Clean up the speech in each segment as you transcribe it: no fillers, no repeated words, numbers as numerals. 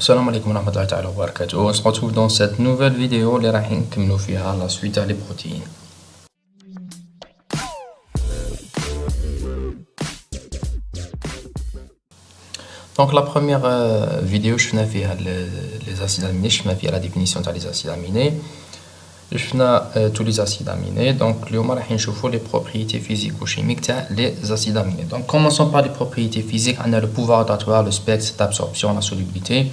Salam alaikum wa rahmatullahi wa barakatuh. On se retrouve dans cette nouvelle vidéo les راح نكملوا فيها la suite des protéines. Donc la première vidéo je فينا فيها les acides aminés, je فينا فيها la définition des acides aminés. Je فينا tous les acides aminés. Donc اليوم راح نشوفوا les propriétés physiques ou chimiques تاع les acides aminés. Donc commençons par les propriétés physiques. On a le pouvoir d'atoire, le spectre d'absorption, la solubilité.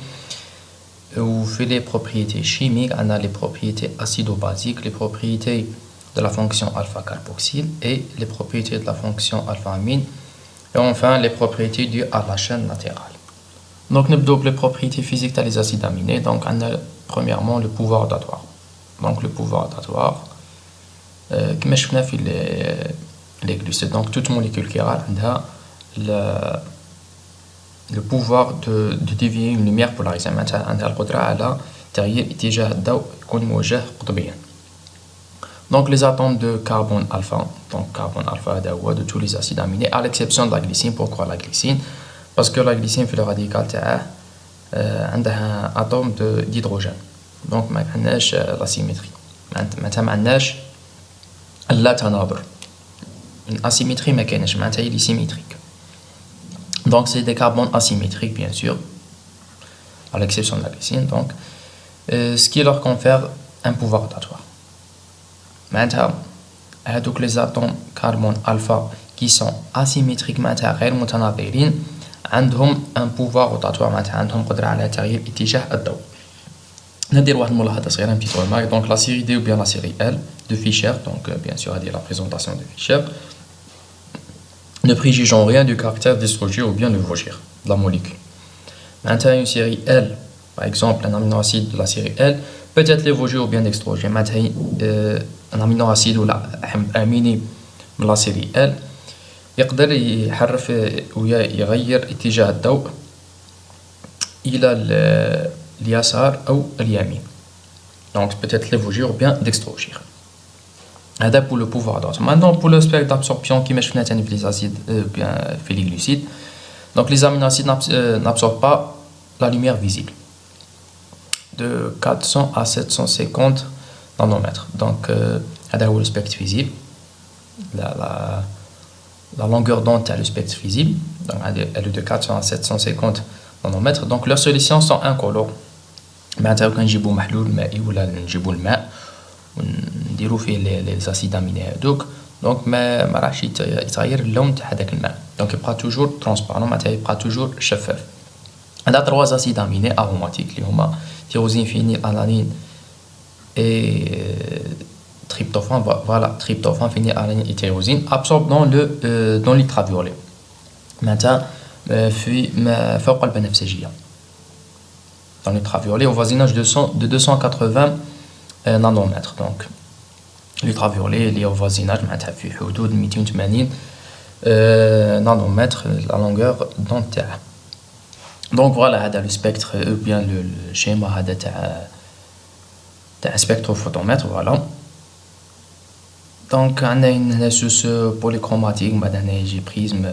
Ou fait les propriétés chimiques, on a les propriétés acido-basiques, les propriétés de la fonction alpha-carboxyle et les propriétés de la fonction alpha-amine. Et enfin, les propriétés dues à la chaîne latérale. Donc, nous avons les propriétés physiques des acides aminés. Donc, on a premièrement le pouvoir d'atoire. Donc, le pouvoir d'atoire, comme je l'ai fait les glucides. Donc, toute molécule qui a le pouvoir de dévier une lumière polarisée. معناتها عندها القدرة على تغيير اتجاه الضوء يكون موجه قطبيا. Donc les atomes de carbone alpha, donc carbone alpha هذا هو de tous les acides aminés à l'exception de la glycine. Pourquoi la glycine? Parce que la glycine في le radical تاعه عندها atome d'hydrogène. Donc ما عندناش la symétrie. معناتها ما عندناش لا تناظر. une asymétrie ما كاينش معناتها هي symétrique. Donc c'est des carbones asymétriques bien sûr, à l'exception de la glycine. Donc ce qui leur confère un pouvoir rotatoire. Maintenant, donc les atomes carbone alpha qui sont asymétriques معناتها غير متناظرين عندهم un pouvoir rotatoire معناتها عندهم قدرة على تغيير اتجاه الضوء. ندير واحد الملاحظة صغيرة, un petit remarque. Donc la série D ou bien la série L de Fischer, donc bien sûr هذه la présentation de Fischer, ne préjugeons rien du caractère destructeur ou bien le vogir de la molécule. Maintenant, une série L, par exemple, un aminoacide de la série L, peut être lévogé ou bien extrogé. Maintenant, un aminoacide ou l'aminé de la série L, يقدر يحرف ويغير اتجاه الضوء إلى اليسار أو اليمين. Donc, peut-être lévogé ou bien d'extrogé. هذا pour le pouvoir d'atoire. Maintenant pour le spectre d'absorption qui مش فينا les acides bien fait les glucides. Donc les aminoacides n'absorbent pas la lumière visible de 400 à 750 nanomètres. Donc هذا هو le spectre visible, la longueur d'onde est le spectre visible. Donc elle est de 400 à 750 nanomètres. Donc leurs solutions sont incolores. معناتها كان نجيبوا محلول مائي ولا نجيبوا الماء نديرو فيه les acides aminés هذوك, دونك ما راحش يتغير اللون تاع هذاك الماء. دونك يبقى توجور ترونسبارون, معناتها يبقى توجور شفاف. عندنا 3 acides aminés aromatiques اللي هما tyrosine, phényl, alanine et tryptophane. Voilà, tryptophane, phényl, alanine et tyrosine absorbent dans l'ultraviolet. معناتها فوق البنفسجية. Dans l'ultraviolet au voisinage de 280 nanomètres. Donc l'ultraviolet est au voisinage معناتها في حدود 280 nanomètres la longueur d'onde تاعه. Donc voilà هذا le spectre ou bien le schéma هذا تاع spectrophotomètre. Voilà. Donc عندنا هنا سوس polychromatique, بعد هنا يجي prisme,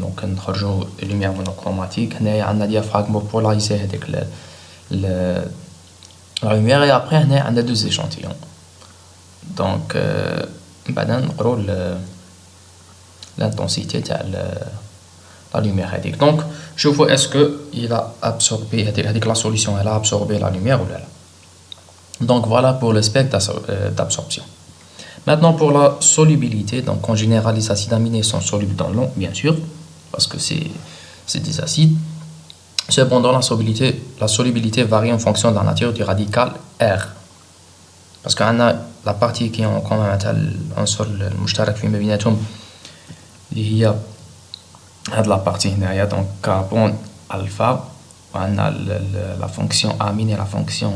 donc نخرجوا lumière monochromatique. هنا عندنا diaphragme pour polariser هذيك la lumière, et après on a 2 échantillons. Donc بعدين نقروا l'intensité de la lumière. Donc شوفوا est-ce que il a absorbé هذيك la solution, elle a absorbé la lumière ou là. Donc voilà pour le spectre d'absorption. Maintenant pour la solubilité, donc en général les acides aminés sont solubles dans l'eau bien sûr parce que c'est des acides. Cependant, la solubilité varie en fonction de la nature du radical R. Parce qu'on a la partie qui est en commun العنصر المشترك فيما بيناتهم اللي هي هاد la partie هنايا, donc carbone alpha, وعندنا la fonction amine et la fonction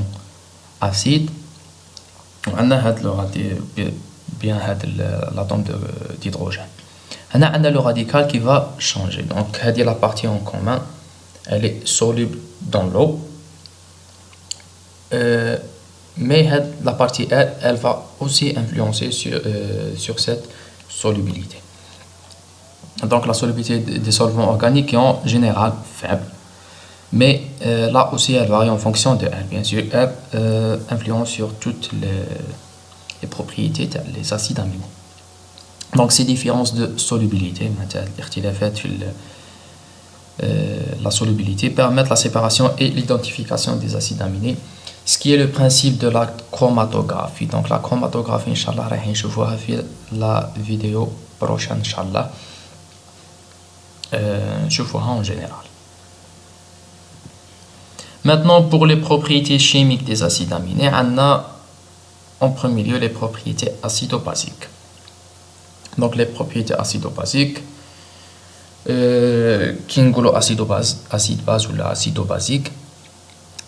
acide, وعندنا هاد bien هاد l'atome d'hydrogène. هنا عندنا le radical qui va changer. Donc هذه la partie en commun, elle est soluble dans l'eau, mais la partie elle va aussi influencer sur cette solubilité. Donc la solubilité des solvants organiques est en général faible. Mais là aussi, elle varie en fonction de R. Bien sûr, R influence sur toutes les propriétés des acides aminés. Donc, ces différences de solubilité, la solubilité, permettent la séparation et l'identification des acides aminés, ce qui est le principe de la chromatographie. Donc, la chromatographie, Inch'Allah, راح نشوفوها في la vidéo prochaine, Inch'Allah. نشوفوها en général. Maintenant, pour les propriétés chimiques des acides aminés, on a en premier lieu les propriétés acido-basiques. Donc, les propriétés acido-basiques, qui نقولوا acide base ou acido-basique,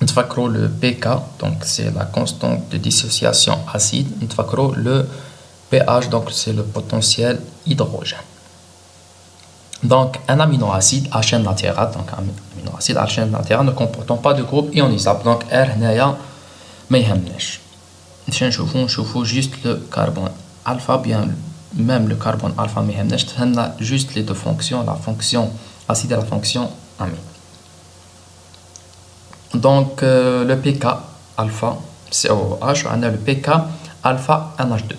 نتفكروا le pK, donc c'est la constante de dissociation acide, نتفكروا le pH, donc c'est le potentiel hydrogène. Donc, un aminoacide à chaîne latérale, donc un aminoacide à chaîne latérale ne comportant pas de groupe ionisable. Donc, R هنايا ما يهمناش. نشوفوا juste le carbone alpha, bien même le carbone alpha ما يهمناش. تهمنا juste les deux fonctions, la fonction acide et la fonction amine. Donc, le pK alpha COOH, on a le pK alpha NH2.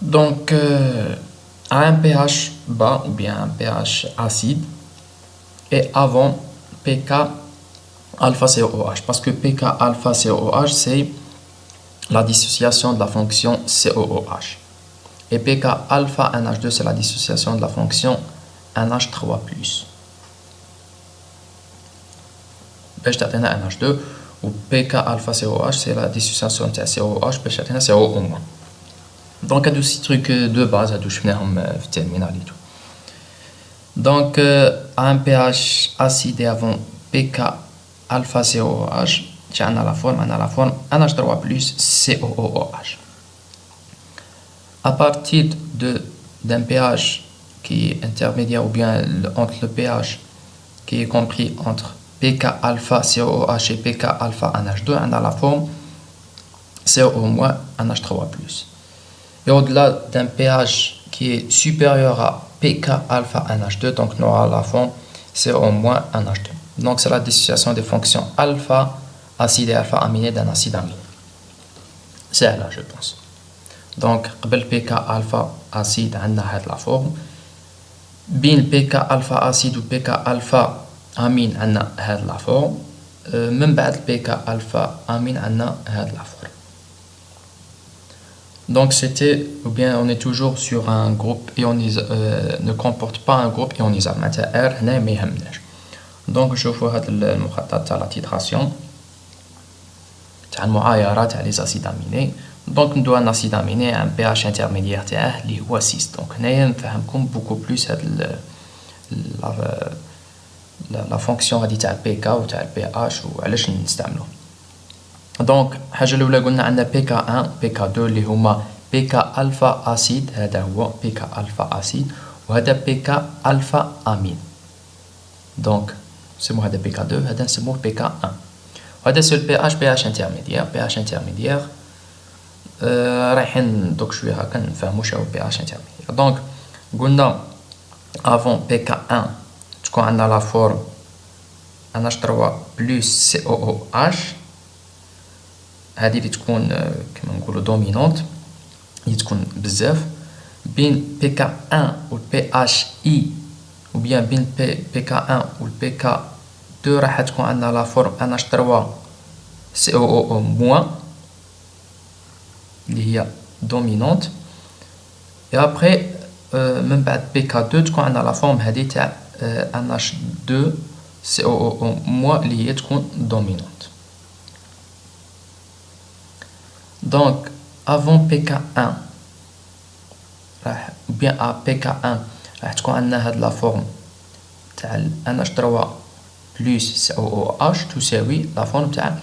Donc, à un pH bas ou bien un pH acide et avant pK alpha COOH, parce que pK alpha COOH c'est la dissociation de la fonction COOH et pK alpha NH2 c'est la dissociation de la fonction NH3+. باش تعطينا NH2 و pK alpha COOH c'est la dissociation de COOH باش تعطينا CO2-. Donc, هادو سي trucs de base هادو شفناهم في الترمينال et tout. Donc, à un pH acide et avant pK alpha COOH, on a la forme NH3 plus COOH. À partir d'un pH qui est intermédiaire ou bien entre le pH qui est compris entre pK alpha COOH et pK alpha NH2, on a la forme CO- NH3 plus. Et au-delà d'un pH qui est supérieur à pK alpha NH2, donc on aura la forme CO- NH2. Donc c'est la dissociation des fonctions alpha acide et alpha aminé d'un acide aminé. C'est là, je pense. Donc, قبل pK alpha acide, on a la forme. بين pK alpha acide ou pK alpha amine, on a la forme. من بعد pK alpha amine, on a la forme. Donc c'était, ou bien on est toujours sur un groupe ne comporte pas un groupe ionisable. مثلا R هنا ما يهمناش. Donc نشوفوا هذا المخطط تاع la titration تاع المعايرة تاع les acides aminés. Donc ندو un acide aminé un pH intermédiaire تاعه اللي هو 6. Donc هنايا نفهمكم beaucoup plus هاد la fonction هذه تاع pK و تاع pH وعلاش نستعملوه. دونك الحاجه الاولى قلنا عندنا PK1 PK2 اللي هما PK الفا اسيد، هذا هو PK الفا اسيد، وهذا PK الفا امين. دونك نسموه هذا PK2، هذا نسموه PK1. وهذا سو PH PH انترميديير. رايحين دوك شويه هكا نفهموا شنو PH انترميديير. دونك قلنا افون PK1 تكون عندنا لا فورم NH3 بلس COOH، هذه اللي تكون كما نقولوا دومينونت، اللي تكون بزاف. بين PK1 و PHI ou bien بين PK1 و PK2 راح تكون عندنا لا فورم NH3 COO- اللي هي دومينونت. et après من بعد PK2 تكون عندنا لا فورم هذه تاع NH2 COO- اللي هي تكون دومينونت. Donc, avant PK1, ou bien à PK1, راح تكون عندنا هاد لا فورم تاع NH3 plus COOH تساوي لا فورم تاع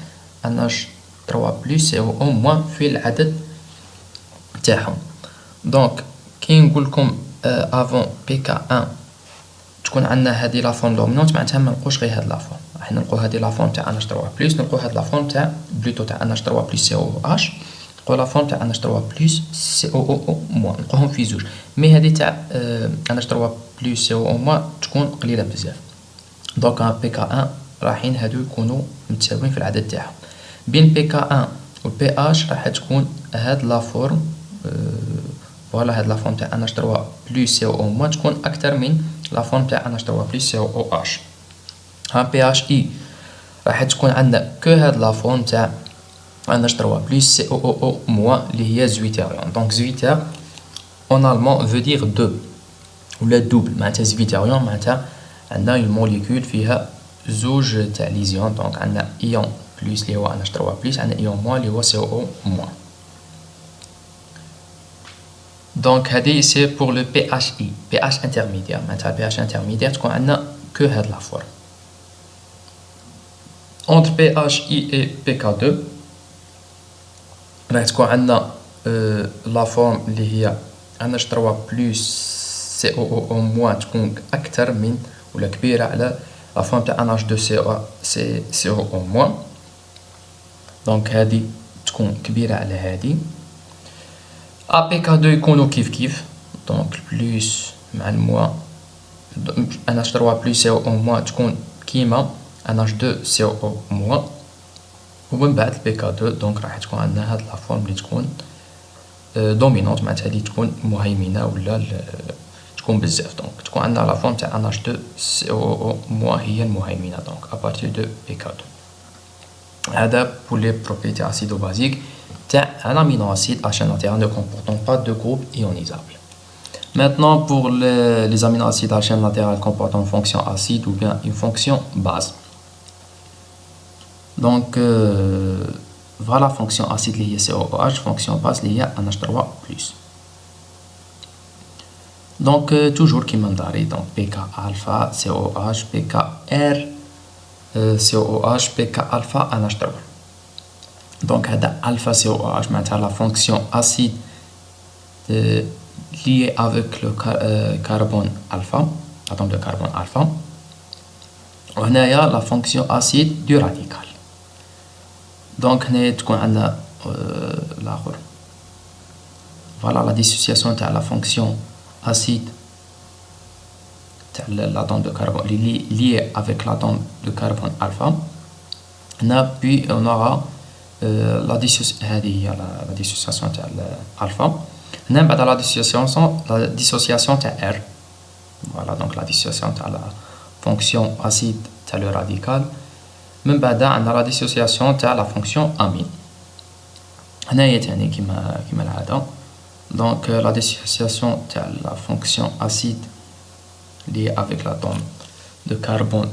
NH3 plus COO- في العدد تاعهم. دونك كي نقول لكم avant PK1 تكون عندنا هذه لا فورم دومينونت، معناتها ما نلقوش غير هاد لا فورم، راح نلقو هذه لا فورم تاع NH3 plus، نلقو هاد لا فورم تاع بلوتو تاع NH3 plus COOH، نلقو لا فورم تاع NH3 plus COO-، نلقوهم في زوج. مي هذه تاع NH3 plus COO- تكون قليله بزاف. دونك بي كا 1 رايحين هادو يكونوا متساويين في العدد تاعهم. بين بي كا 1 و بي اش راح تكون هاد لا فورم فوالا هاد لا فورم تاع ان اش 3 بلس سي او موان تكون اكثر من لا فورم تاع ان اش 3 بلس سي او اش. ها بي اش اي راح تكون عندنا كو هاد لا فورم تاع ان اش 3 بلس سي او موان اللي هي زويتيريون. دونك زويتير اون المون فو دير دو ولا دوبل، معناتها زويتيريون معناتها عندنا اون موليكول فيها زوج تاع ليزيون. دونك عندنا ايون بلس اللي هو ان اش 3 بلس، عندنا ايون موان اللي هو سي او موان. دونك هذه سي بور لو بي اش اي. بي اش انترميديير معناتها بي اش انترميديير تكون عندنا كو هاد لا فورم. entre pH I et pK2 راح تكون عندنا لا فورم اللي هي NH3 بلس COO موان تكون أكثر من ولا كبيرة على لا فورم تاع NH2CO موان. دونك هادي تكون كبيرة على هادي. APK2 يكونوا كيف دونك بلس مع الموان NH3 بلس CO موان تكون كيما NH2CO موان. ومن بعد البيكا2 دونك راح تكون عندنا هاد لا فورم اللي تكون دومينونت معناتها اللي تكون مهيمنه ولا تكون بزاف. دونك تكون عندنا لا فورم تاع NH2CO موان هي المهيمنه دونك ابارتير دو بيكا2. هذا pour les propriétés acido-basiques تاع un amino acide à chaîne latérale ne comportant pas de groupe ionisable. Maintenant pour les amino acides à chaîne latérale comportant une fonction acide ou bien une fonction base. Donc voilà fonction acide liée COOH, fonction base liée à NH3+. Donc toujours qui m'endari, donc PK alpha COH, PKR COH, PK alpha NH3. Donc alpha COH معناتها la fonction acide liée avec le carbone alpha, atome de carbone alpha. وهنايا la fonction acide du radical. Donc هنا تكون عندنا الاخر فوالا لا ديسوسياسيون تاع لا فونكسيون اسيد تاع l'atome de carbone lié avec l'atome de carbone alpha. هنا puis on aura la هذه هي لا ديسوسياسيون تاع الالفا. هنا بعد لا ديسوسياسيون تاع R. فوالا دونك لا ديسوسياسيون تاع لا فونكسيون اسيد تاع لو راديكال. من بعد عندنا لا ديسوسياسيون تاع لا فونكسيون امين. هنايا تاني كيما العاده دونك لا ديسوسياسيون تاع لا فونكسيون اسيد لي افيك l'atome de carbone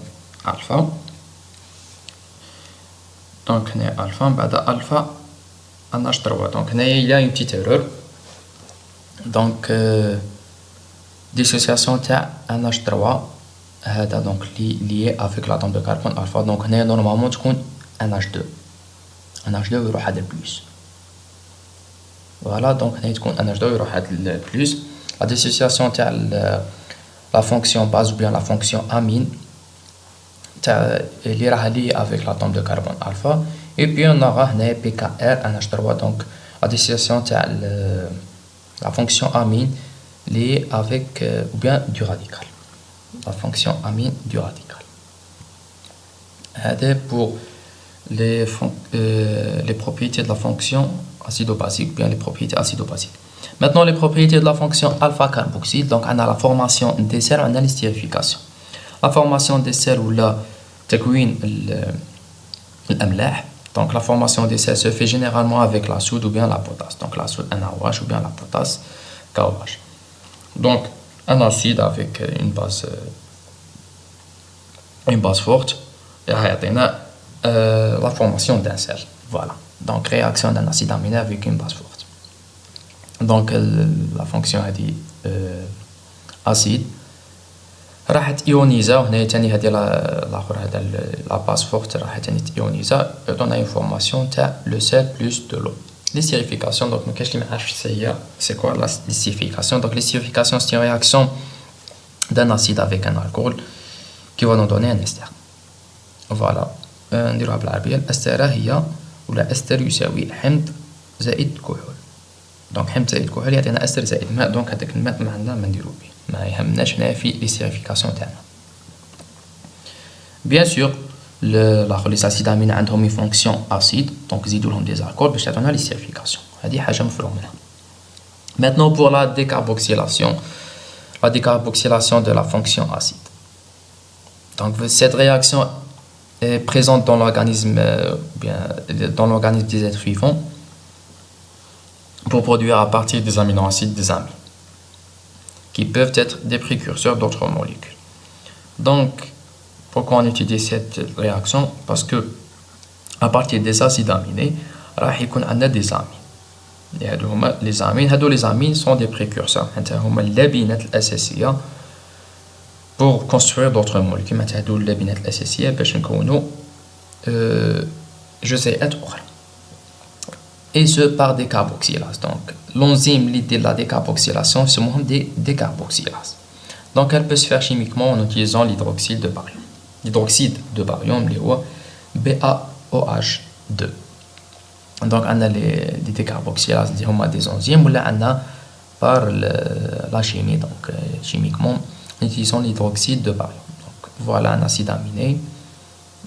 alpha. دونك هنا الفا من بعد الفا NH3. دونك هنايا il y a une petite erreur. دونك ديسوسياسيون تاع NH3 هذا دونك lié avec l'atome de carbone alpha. دونك هنا نورمالمون تكون NH2 ويروح هذا البلس. فوالا دونك هنا تكون NH2 ويروح هذا البلس. لا ديسوسياسيون تاع لا فونكسيون باز ou bien la fonction amine تاع اللي راها lié avec l'atome de carbone alpha. et puis on aura هنا PKR NH3. دونك la dissociation تاع la fonction amine liée avec ou bien du radical. La fonction amine du radical. هذا pour les propriétés de la fonction acido-basique, bien les propriétés acido-basiques. Maintenant les propriétés de la fonction alpha-carboxyle. Donc on a la formation des sels, on a l'estérification. La formation des sels ou la تكوين الأملاح. Donc la formation des sels se fait généralement avec la soude ou bien la potasse. Donc la soude NaOH ou bien la potasse KOH. Donc un acide avec une base forte et la formation d'un sel. Voilà. Donc réaction d'un acide aminé avec une base forte. Donc la fonction est dit acide راح تيونيزا. وهنا تاني هذه الاخر هذا لا باس فورت راح تاني تيونيزا يعطونا انفورماسيون تاع لو سيل بلس دو لو. ليستيريفيكاسيون دونك ما كاينش اللي ما عرفش سي كوا لا ليستيريفيكاسيون. دونك ليستيريفيكاسيون سي رياكسيون دان اسيد افيك ان الكول كي فا نو دوني ان استر. فوالا نديروها بالعربيه. الاستر هي ولا استر يساوي حمض زائد كحول. دونك حمض زائد كحول يعطينا استر زائد ماء. دونك هذاك الماء ما عندنا ما نديرو به، ما يهمناش هنا في ليستيريفيكاسيون تاعنا. Bien sûr, les acides aminés ont une fonction acide, donc ils ont des accords pour les l'esterification. Maintenant, pour la décarboxylation de la fonction acide. Donc, cette réaction est présente dans l'organisme des êtres vivants pour produire à partir des aminoacides des amines, qui peuvent être des précurseurs d'autres molécules. Donc, pourquoi on utilise cette réaction? Parce que à partir des acides aminés, on a des amines. Les amines sont des précurseurs. Pour construire d'autres molécules. Et ce par décarboxylase. Donc, l'enzyme de la décarboxylation, c'est des décarboxylases. Donc, elle peut se faire chimiquement en utilisant l'hydroxyde de barium. L'hydroxyde de barium, BaOH2. Donc, on a les décarboxylases, des enzymes, ou là, on a par la chimie, donc chimiquement, en utilisant l'hydroxyde de barium. Donc, voilà un acide aminé.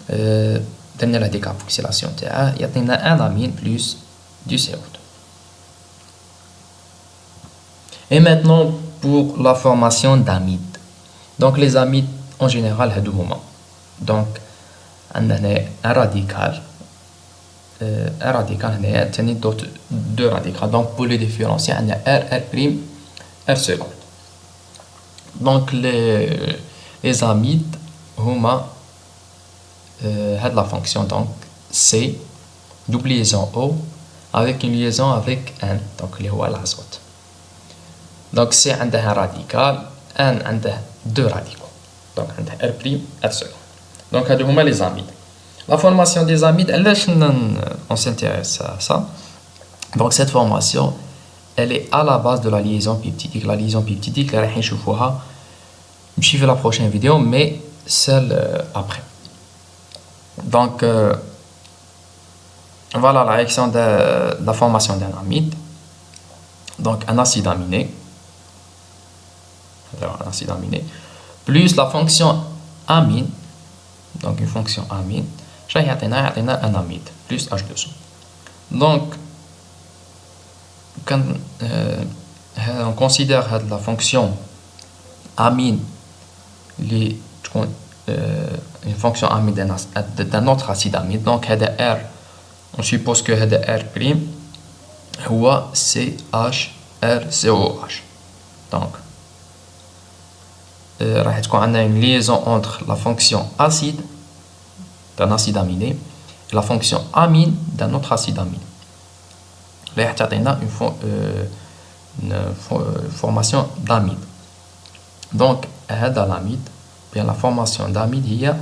Donner la décarboxylation, il y a un amine plus du CO2. Et maintenant, pour la formation d'amides. Donc, les amides, en général, c'est deux moments. Donc, on a un radical. Un radical, on a deux radicaux. Donc, pour les différencier, on a R', R second. Donc, les amides, ont la fonction donc C, double liaison O, avec une liaison avec N, donc l'azote. Donc, C a un radical, N a deux radicaux. Donc, on a R', R second. Donc, c'est les amides. La formation des amides, on s'intéresse à ça. Donc, cette formation, elle est à la base de la liaison peptidique. La liaison peptidique, je vais la prochaine vidéo, mais celle après. Donc, voilà la réaction de la formation d'un amide. Donc, un acide aminé, plus la fonction amine, donc une fonction amine, un amide, plus H2O. Donc, quand on considère la fonction amine, une fonction amine d'un autre acide amide, donc R, on suppose que R' c'est CHRCOH. Donc, on a une liaison entre la fonction acide d'un acide aminé et la fonction amine d'un autre acide aminé. Là, on a une formation d'amide. Donc, la formation d'amide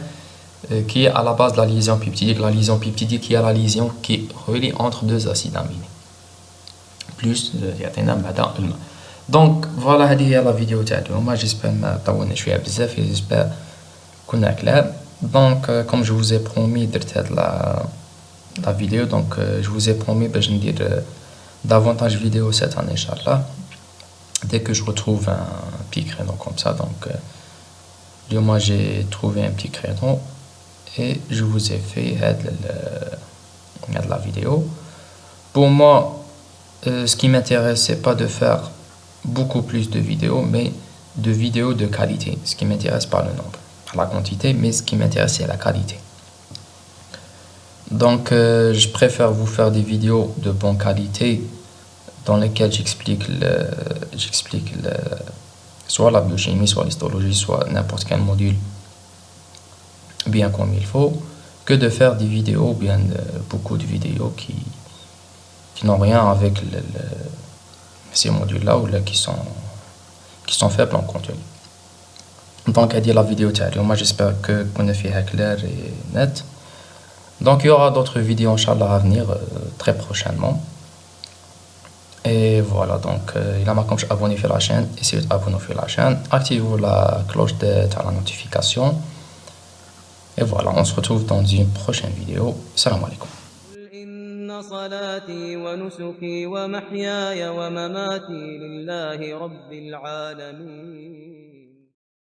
qui est à la base de la liaison peptidique. La liaison peptidique qui est la liaison qui relie entre deux acides aminés. Plus, donc, voilà la vidéo. Moi, j'espère que j'espère qu'on est clair. Donc, comme je vous ai promis de la vidéo, donc je vous ai promis que je vais dire davantage de vidéos cette année, Inch'Allah. Dès que je retrouve un petit créneau comme ça, donc moi j'ai trouvé un petit créneau et je vous ai fait la vidéo. Pour moi, ce qui m'intéresse, c'est pas de faire beaucoup plus de vidéos, mais de vidéos de qualité. Ce qui m'intéresse pas le nombre, la quantité, mais ce qui m'intéresse c'est la qualité. Donc, je préfère vous faire des vidéos de bonne qualité dans lesquelles j'explique soit la biochimie, soit l'histologie, soit n'importe quel module bien comme il faut, que de faire des vidéos, beaucoup de vidéos qui n'ont rien avec ces modules-là ou qui sont faibles en contenu. Donc, à dire la vidéo, moi j'espère que vous avez fait clair et net. Donc, il y aura d'autres vidéos, Inch'Allah, à venir très prochainement. Et voilà, donc, il y a marqué abonner à la chaîne, essayez d'abonner à la chaîne, activez la cloche de la notification. Et voilà, on se retrouve dans une prochaine vidéo. Salam alaikum. صلاتي ونسكي ومحياي ومماتي لله رب العالمين